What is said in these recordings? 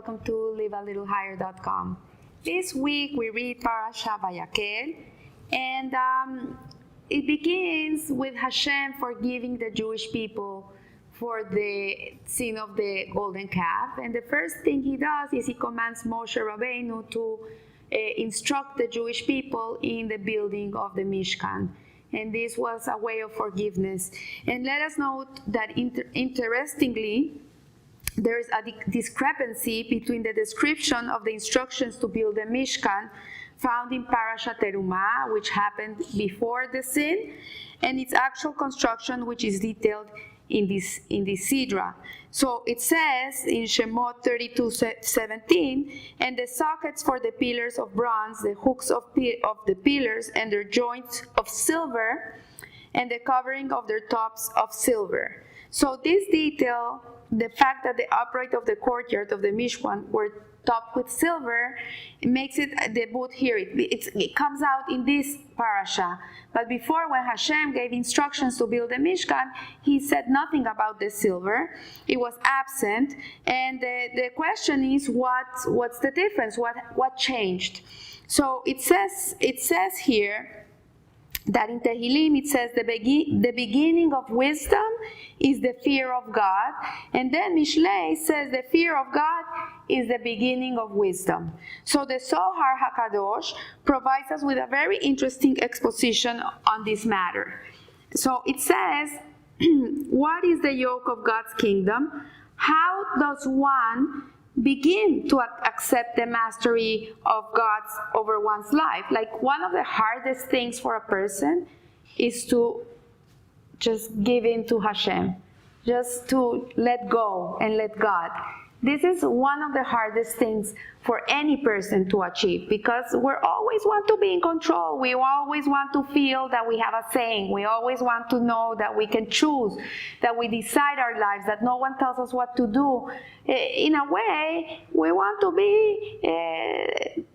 welcome to livealittlehigher.com. This week we read Parasha Vayakhel, and it begins with Hashem forgiving the Jewish people for the sin of the golden calf. And the first thing he does is he commands Moshe Rabbeinu to instruct the Jewish people in the building of the Mishkan. And this was a way of forgiveness. And let us note that interestingly, there is a discrepancy between the description of the instructions to build the Mishkan found in Parashat Terumah, which happened before the sin, and its actual construction, which is detailed in this Sidra. So it says in Shemot 32:17, and the sockets for the pillars of bronze, the hooks of the pillars, and their joints of silver, and the covering of their tops of silver. So this detail, the fact that the upright of the courtyard of the Mishkan were topped with silver, it makes it debut here. It comes out in this parasha. But before, when Hashem gave instructions to build the Mishkan, he said nothing about the silver. It was absent. And the question is, what's the difference? What changed? So it says here that in Tehillim it says the beginning of wisdom is the fear of God, and then Mishlei says the fear of God is the beginning of wisdom. So the Zohar HaKadosh provides us with a very interesting exposition on this matter. So it says, what is the yoke of God's kingdom? How does one begin to accept the mastery of God's over one's life? Like, one of the hardest things for a person is to just give in to Hashem, just to let go and let God. This is one of the hardest things for any person to achieve, because we always want to be in control. We always want to feel that we have a saying. We always want to know that we can choose, that we decide our lives, that no one tells us what to do. In a way, we want to be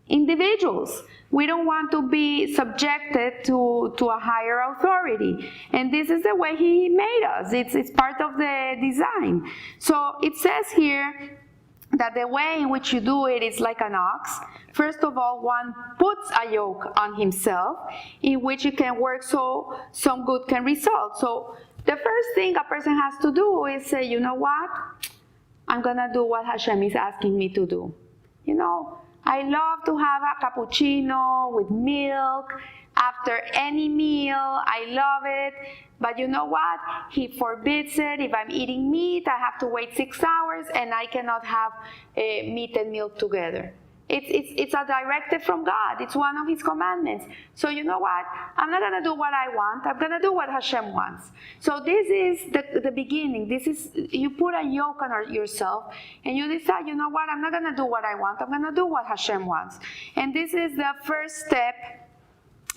individuals. We don't want to be subjected to a higher authority. And this is the way he made us. It's part of the design. So it says here that the way in which you do it is like an ox. First of all, one puts a yoke on himself in which it can work so some good can result. So the first thing a person has to do is say, you know what? I'm going to do what Hashem is asking me to do. You know, I love to have a cappuccino with milk after any meal. I love it. But you know what? He forbids it. If I'm eating meat, I have to wait 6 hours, and I cannot have meat and milk together. It's a directive from God. It's one of His commandments. So you know what? I'm not going to do what I want. I'm going to do what Hashem wants. So this is the beginning. This is, you put a yoke on yourself, and you decide, you know what? I'm not going to do what I want. I'm going to do what Hashem wants. And this is the first step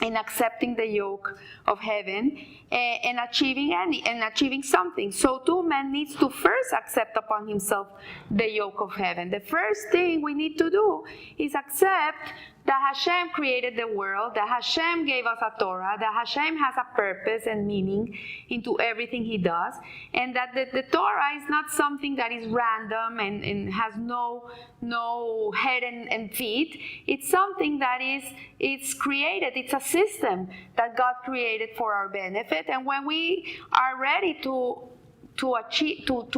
in accepting the yoke of heaven and achieving something. So too, man needs to first accept upon himself the yoke of heaven. The first thing we need to do is accept that Hashem created the world, that Hashem gave us a Torah, that Hashem has a purpose and meaning into everything He does, and that the Torah is not something that is random and has no head and feet. It's something that it's created. It's a system that God created for our benefit, and when we are ready to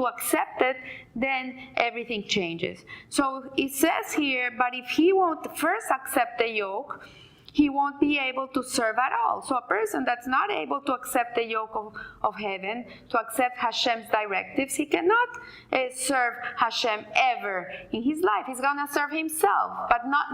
accept it, then everything changes. So it says here, but if he won't first accept the yoke, he won't be able to serve at all. So a person that's not able to accept the yoke of heaven, to accept Hashem's directives, he cannot serve Hashem ever in his life. He's going to serve himself, but not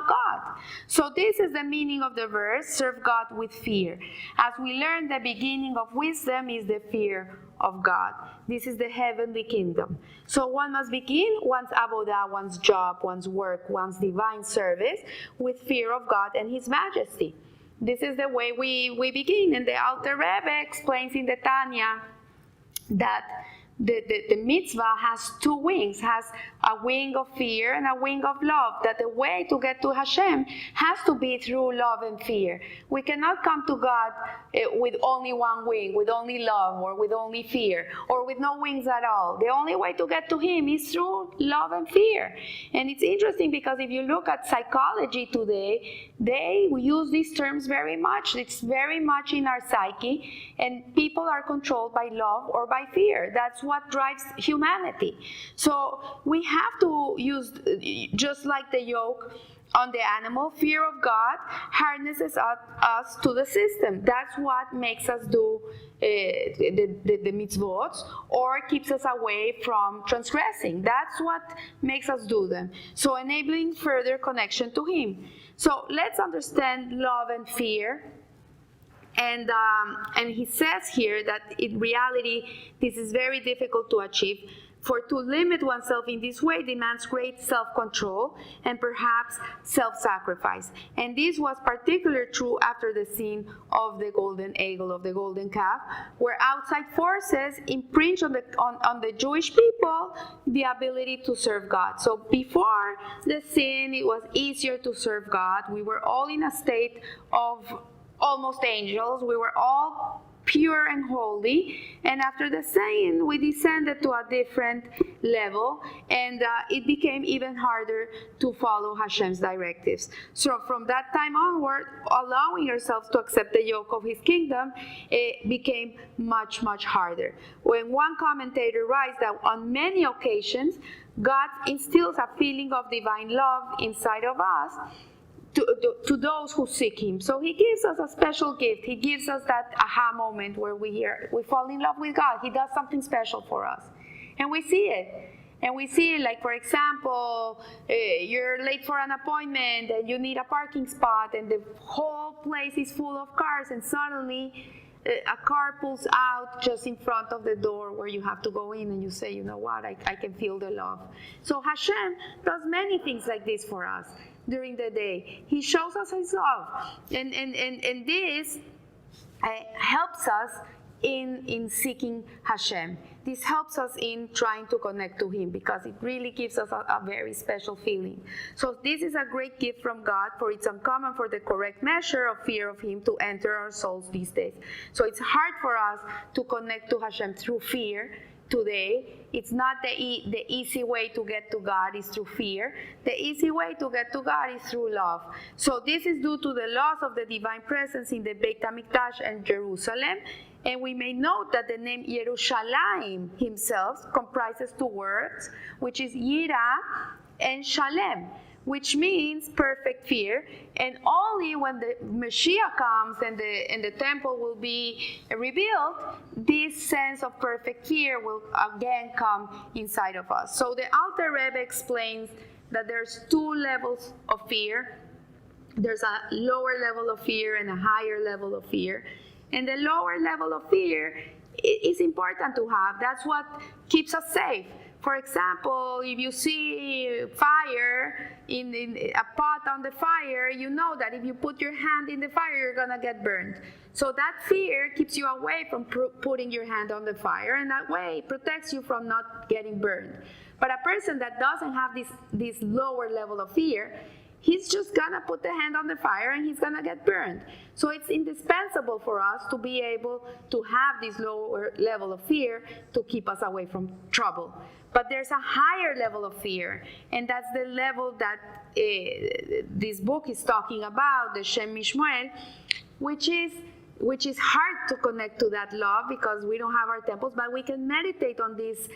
God. So this is the meaning of the verse, serve God with fear. As we learn, the beginning of wisdom is the fear of God. This is the heavenly kingdom. So one must begin one's avodah, one's job, one's work, one's divine service with fear of God and His majesty. This is the way we begin. And the Alter Rebbe explains in the Tanya that the mitzvah has two wings, has a wing of fear and a wing of love, that the way to get to Hashem has to be through love and fear. We cannot come to God with only one wing, with only love, or with only fear, or with no wings at all. The only way to get to Him is through love and fear. And it's interesting because if you look at psychology today, they use these terms very much. It's very much in our psyche, and people are controlled by love or by fear. That's what drives humanity. So we have to use, just like the yoke on the animal, fear of God harnesses us to the system. That's what makes us do the mitzvot, or keeps us away from transgressing. That's what makes us do them. So enabling further connection to Him. So let's understand love and fear. And he says here that in reality, this is very difficult to achieve. For to limit oneself in this way demands great self-control and perhaps self-sacrifice. And this was particularly true after the sin of the golden eagle, of the golden calf, where outside forces impinged on the Jewish people the ability to serve God. So before the sin, it was easier to serve God. We were all in a state of almost angels. We were all pure and holy, and after the sin we descended to a different level, and it became even harder to follow Hashem's directives. So from that time onward, allowing yourselves to accept the yoke of His kingdom, it became much, much harder. When one commentator writes that on many occasions God instills a feeling of divine love inside of us to those who seek Him. So He gives us a special gift. He gives us that aha moment where we fall in love with God. He does something special for us. And we see it. And we see it, like, for example, you're late for an appointment and you need a parking spot and the whole place is full of cars, and suddenly a car pulls out just in front of the door where you have to go in, and you say, you know what, I can feel the love. So Hashem does many things like this for us during the day. He shows us His love, and this helps us in seeking Hashem. This helps us in trying to connect to Him, because it really gives us a very special feeling. So this is a great gift from God, for it's uncommon for the correct measure of fear of Him to enter our souls these days. So it's hard for us to connect to Hashem through fear today. It's not the easy way to get to God is through fear. The easy way to get to God is through love. So this is due to the loss of the divine presence in the Beit HaMikdash and Jerusalem. And we may note that the name Yerushalayim himself comprises two words, which is Yira and Shalem, which means perfect fear. And only when the Mashiach comes and the temple will be rebuilt, this sense of perfect fear will again come inside of us. So the Alter Rebbe explains that there's two levels of fear. There's a lower level of fear and a higher level of fear. And the lower level of fear is important to have. That's what keeps us safe. For example, if you see fire in a pot on the fire, you know that if you put your hand in the fire, you're going to get burned. So that fear keeps you away from putting your hand on the fire, and that way it protects you from not getting burned. But a person that doesn't have this lower level of fear, he's just gonna put the hand on the fire and he's gonna get burned. So it's indispensable for us to be able to have this lower level of fear to keep us away from trouble. But there's a higher level of fear, and that's the level that this book is talking about, the Shem Mishmuel, which is hard to connect to that love because we don't have our temples, but we can meditate on this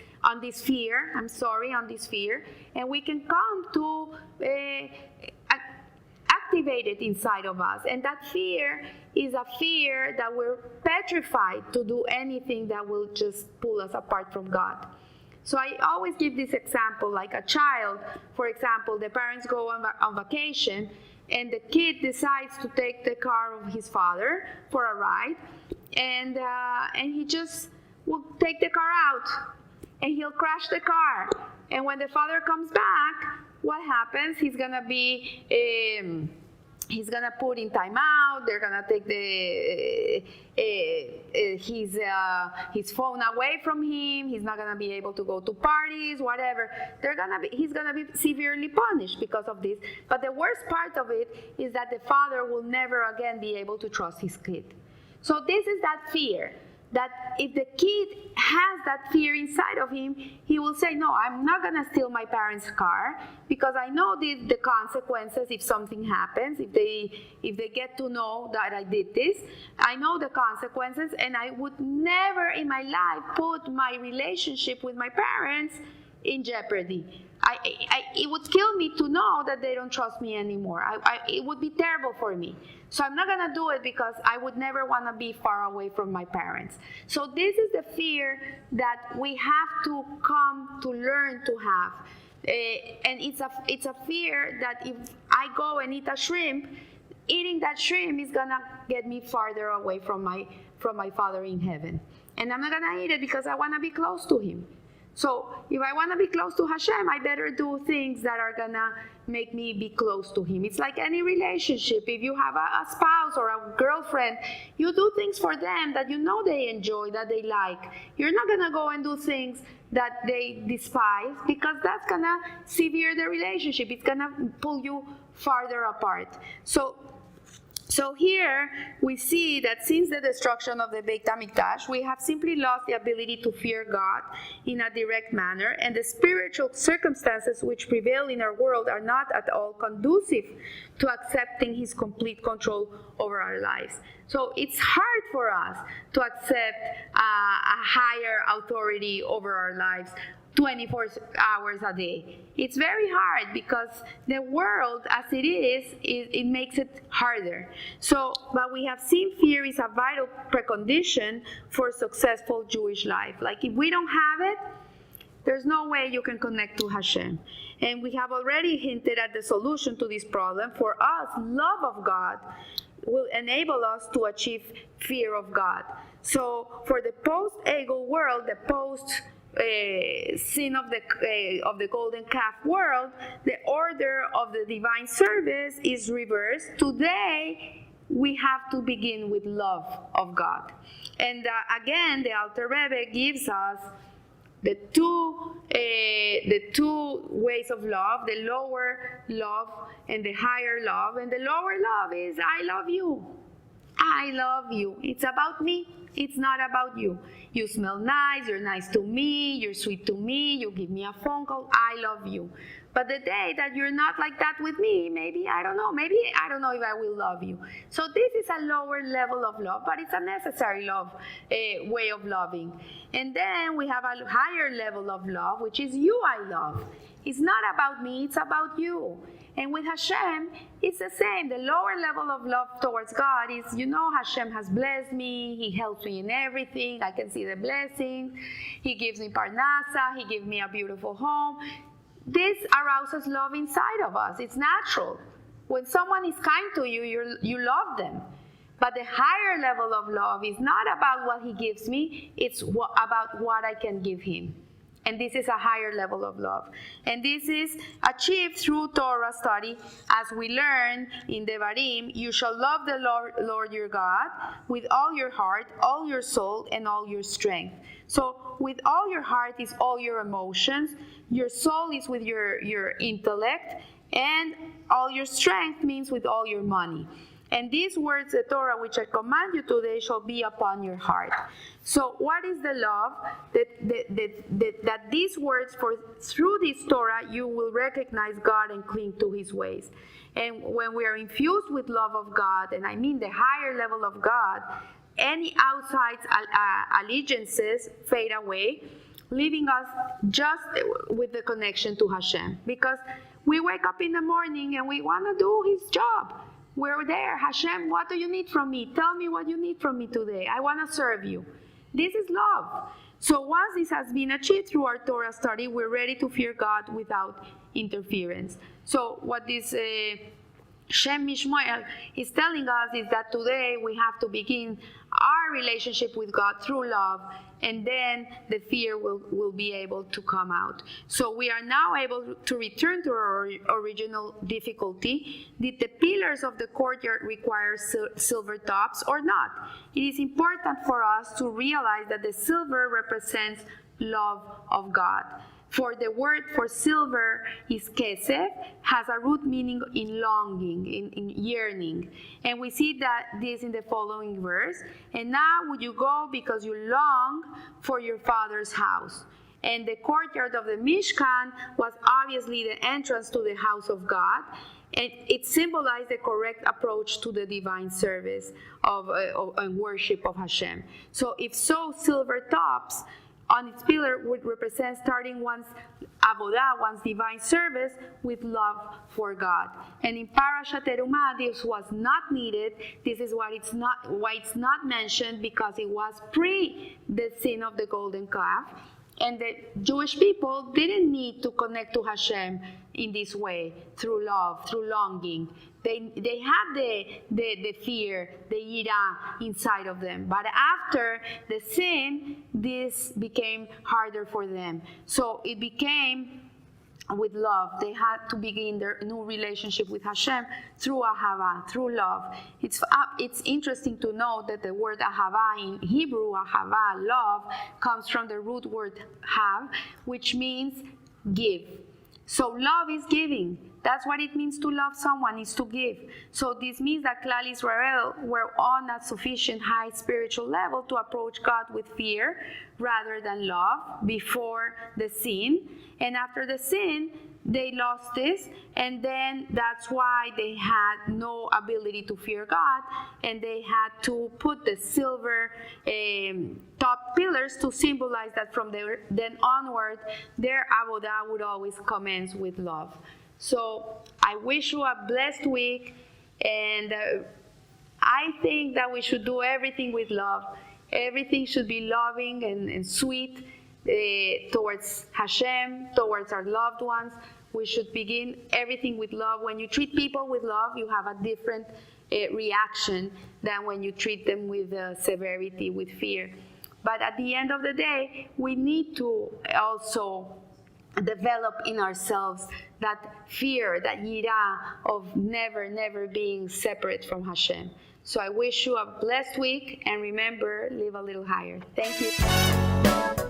fear, on this fear, and we can come to activate it inside of us. And that fear is a fear that we're petrified to do anything that will just pull us apart from God. So I always give this example, like a child, for example, the parents go on vacation, and the kid decides to take the car of his father for a ride, and he just will take the car out, and he'll crash the car. And when the father comes back, what happens? He's gonna be he's gonna put in time out. They're gonna take his phone away from him. He's not gonna be able to go to parties, whatever. He's gonna be severely punished because of this. But the worst part of it is that the father will never again be able to trust his kid. So this is that fear. That if the kid has that fear inside of him, he will say, no, I'm not going to steal my parents' car because I know the consequences if something happens, if they get to know that I did this. I know the consequences, and I would never in my life put my relationship with my parents in jeopardy. It would kill me to know that they don't trust me anymore. It would be terrible for me. So I'm not going to do it because I would never want to be far away from my parents. So this is the fear that we have to come to learn to have. And it's a fear that if I go and eat a shrimp, eating that shrimp is going to get me farther away from my Father in heaven. And I'm not going to eat it because I want to be close to Him. So if I want to be close to Hashem, I better do things that are going to make me be close to Him. It's like any relationship. If you have a spouse or a girlfriend, you do things for them that you know they enjoy, that they like. You're not going to go and do things that they despise because that's going to sever the relationship. It's going to pull you farther apart. So here we see that since the destruction of the Beit HaMikdash, we have simply lost the ability to fear God in a direct manner, and the spiritual circumstances which prevail in our world are not at all conducive to accepting His complete control over our lives. So it's hard for us to accept a higher authority over our lives 24 hours a day. It's very hard because the world as it is, it makes it harder. So, but we have seen fear is a vital precondition for successful Jewish life. Like if we don't have it, there's no way you can connect to Hashem. And we have already hinted at the solution to this problem. For us, love of God will enable us to achieve fear of God. So for the post-ego world, the sin of the golden calf world, the order of the divine service is reversed. Today, we have to begin with love of God. And again, the Alter Rebbe gives us the two ways of love, the lower love and the higher love. And the lower love is, I love you. I love you. It's about me. It's not about you. You smell nice, you're nice to me, you're sweet to me, you give me a phone call, I love you. But the day that you're not like that with me, maybe I don't know if I will love you. So this is a lower level of love, but it's a necessary love, way of loving. And then we have a higher level of love, which is you I love. It's not about me, it's about you. And with Hashem, it's the same. The lower level of love towards God is, Hashem has blessed me. He helps me in everything. I can see the blessings. He gives me parnasa. He gives me a beautiful home. This arouses love inside of us. It's natural. When someone is kind to you, you love them. But the higher level of love is not about what He gives me. It's about what I can give Him. And this is a higher level of love. And this is achieved through Torah study. As we learn in Devarim, you shall love the Lord your God with all your heart, all your soul, and all your strength. So with all your heart is all your emotions. Your soul is with your intellect. And all your strength means with all your money. And these words, the Torah, which I command you today, shall be upon your heart. So what is the love? That these words, through this Torah, you will recognize God and cling to His ways. And when we are infused with love of God, and I mean the higher level of God, any outside allegiances fade away, leaving us just with the connection to Hashem. Because we wake up in the morning and we want to do His job. We're there. Hashem, what do you need from me? Tell me what you need from me today. I want to serve you. This is love. So once this has been achieved through our Torah study, we're ready to fear God without interference. So what this Shem Mishmoel is telling us is that today we have to begin our relationship with God through love, and then the fear will be able to come out. So we are now able to return to our original difficulty. Did the pillars of the courtyard require silver tops or not? It is important for us to realize that the silver represents love of God. For the word for silver is kesef, has a root meaning in longing, in yearning. And we see that this in the following verse. And now would you go because you long for your father's house. And the courtyard of the Mishkan was obviously the entrance to the house of God. And it symbolized the correct approach to the divine service and worship of Hashem. So if so, silver tops on its pillar would represent starting one's avodah, one's divine service, with love for God. And in Parashat Terumah, this was not needed. This is why it's not mentioned, because it was pre the sin of the golden calf. And the Jewish people didn't need to connect to Hashem in this way, through love, through longing. They had the fear, the yira inside of them. But after the sin, this became harder for them. So it became with love. They had to begin their new relationship with Hashem through ahava, through love. It's interesting to know that the word ahava in Hebrew, ahava, love, comes from the root word hav, which means give. So love is giving. That's what it means to love someone, is to give. So this means that Klal Israel were on a sufficient high spiritual level to approach God with fear rather than love before the sin. And after the sin, they lost this, and then that's why they had no ability to fear God, and they had to put the silver top pillars to symbolize that from then onward, their avodah would always commence with love. So I wish you a blessed week, and I think that we should do everything with love. Everything should be loving and sweet towards Hashem, towards our loved ones. We should begin everything with love. When you treat people with love, you have a different reaction than when you treat them with severity, with fear. But at the end of the day, we need to also develop in ourselves that fear, that yira of never being separate from Hashem. So I wish you a blessed week, and remember, live a little higher. Thank you.